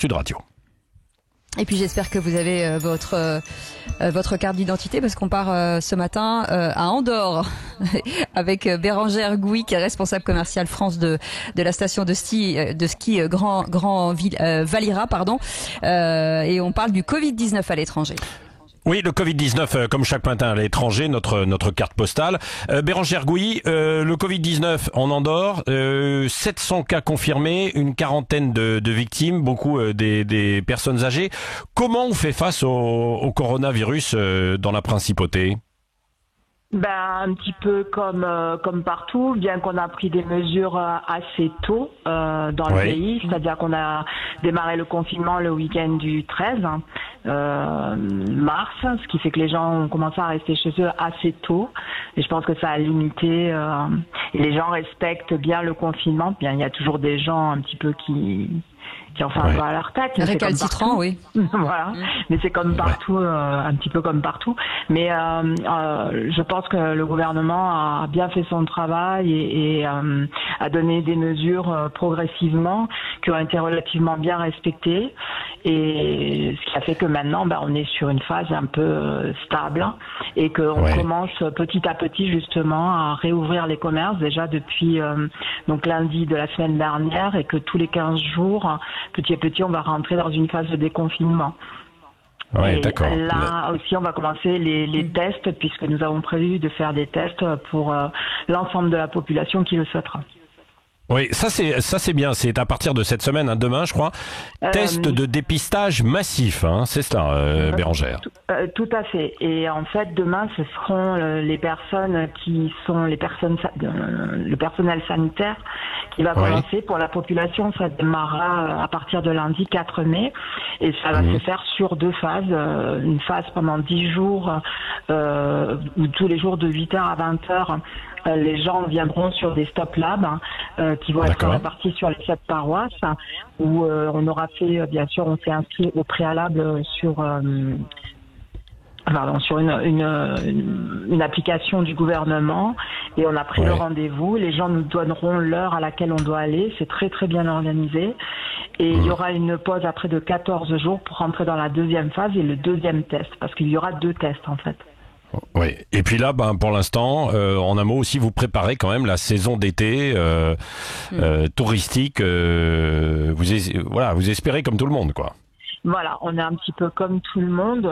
Sud Radio. Et puis j'espère que vous avez votre carte d'identité parce qu'on part ce matin à Andorre avec Bérangère Gouy qui est responsable commerciale France de la station de ski Valira et on parle du Covid-19 à l'étranger. Oui, le Covid-19, comme chaque matin à l'étranger, notre carte postale. Bérangère Gouy, le Covid-19 en Andorre, 700 cas confirmés, une quarantaine de victimes, beaucoup des personnes âgées. Comment on fait face au coronavirus dans la principauté ? Un petit peu comme partout, bien qu'on a pris des mesures assez tôt dans le pays, c'est-à-dire qu'on a démarré le confinement le week-end du 13 mars, ce qui fait que les gens ont commencé à rester chez eux assez tôt, et je pense que ça a limité, et les gens respectent bien le confinement. Bien, il y a toujours des gens un petit peu qui ont fait un peu à leur tête. Récalcitrant, oui. Voilà. Mais c'est comme partout, un petit peu comme partout. Mais je pense que le gouvernement a bien fait son travail et a donné des mesures progressivement qui ont été relativement bien respectées. Et ce qui a fait que maintenant, on est sur une phase un peu stable et qu'on commence petit à petit justement à réouvrir les commerces déjà depuis donc lundi de la semaine dernière, et que tous les 15 jours, petit à petit, on va rentrer dans une phase de déconfinement. Ouais, et d'accord. Là aussi, on va commencer les tests, puisque nous avons prévu de faire des tests pour l'ensemble de la population qui le souhaitera. Oui, ça c'est bien. C'est à partir de cette semaine, demain, je crois. Test de dépistage massif, c'est ça, Bérangère. Tout à fait. Et en fait, demain, ce seront les personnes qui sont le personnel sanitaire qui va commencer pour la population. Ça démarrera à partir de lundi 4 mai, et ça va se faire sur 2 phases. Une phase pendant 10 jours, où tous les jours de 8h à 20h, les gens viendront sur des stop labs qui vont être répartis sur les 7 paroisses, où on aura fait, bien sûr, on s'est inscrit au préalable sur une application du gouvernement, et on a pris le rendez-vous. Les gens nous donneront l'heure à laquelle on doit aller. C'est très très bien organisé, et il y aura une pause après de 14 jours pour rentrer dans la deuxième phase et le deuxième test, parce qu'il y aura 2 tests en fait. Oui. Et puis là, pour l'instant, en un mot aussi, vous préparez quand même la saison d'été touristique. Vous espérez comme tout le monde, quoi. Voilà, on est un petit peu comme tout le monde.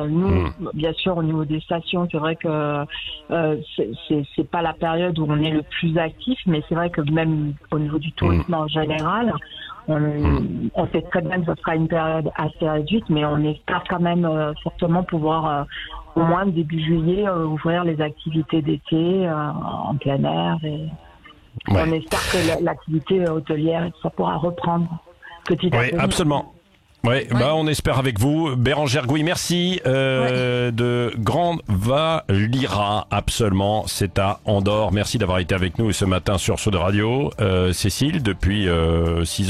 Nous, bien sûr, au niveau des stations, c'est vrai que c'est pas la période où on est le plus actif, mais c'est vrai que même au niveau du tourisme en général, on sait très bien que ce sera une période assez réduite, mais on espère quand même fortement pouvoir au moins début juillet ouvrir les activités d'été en plein air, et on espère que l'activité hôtelière, ça pourra reprendre petit à petit. Oui, absolument. Oui, on espère avec vous. Bérangère Gouy, merci. De Grande Valira, absolument, c'est à Andorre. Merci d'avoir été avec nous ce matin sur Sud Radio. Cécile, depuis 6h.